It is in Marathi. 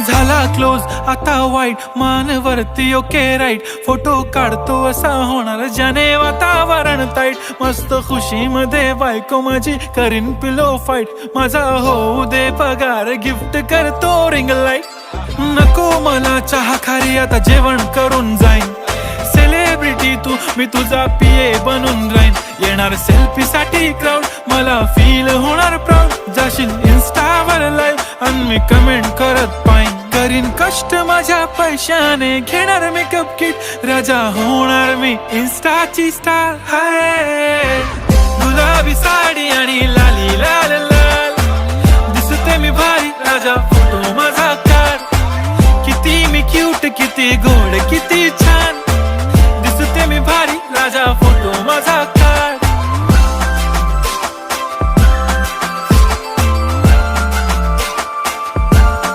झाला क्लोज आता वाईट मानवरती ओके राईट फोटो काढतो असा होणार ज्याने वातावरण ताईट मस्त खुशी मध्ये बायको माझी करीन पिलो फाईट माझा होऊ दे पगार गिफ्ट करतो रिंग लाईट नको मला चहा खारी आता जेवण करून जाईन सेलिब्रिटी तू मी तुझा पिये बनून राहीन येणार सेल्फी साठी क्राऊड मला फील होणार प्राऊड जाशील इन्स्टावर लाईव्ह आणि मी कमेंट करत पाईन करीन कष्ट माझ्या पैशाने घेणार मेकअप किट राजा होणार मी इन्स्टाची स्टार हाय गुलाबी साडी आणि लाली लाल लाल दिसते मी भारी राजा फोटो माझा काढ किती मी क्यूट किती गोड किती छान दिसते मी भारी राजा फोटो माझा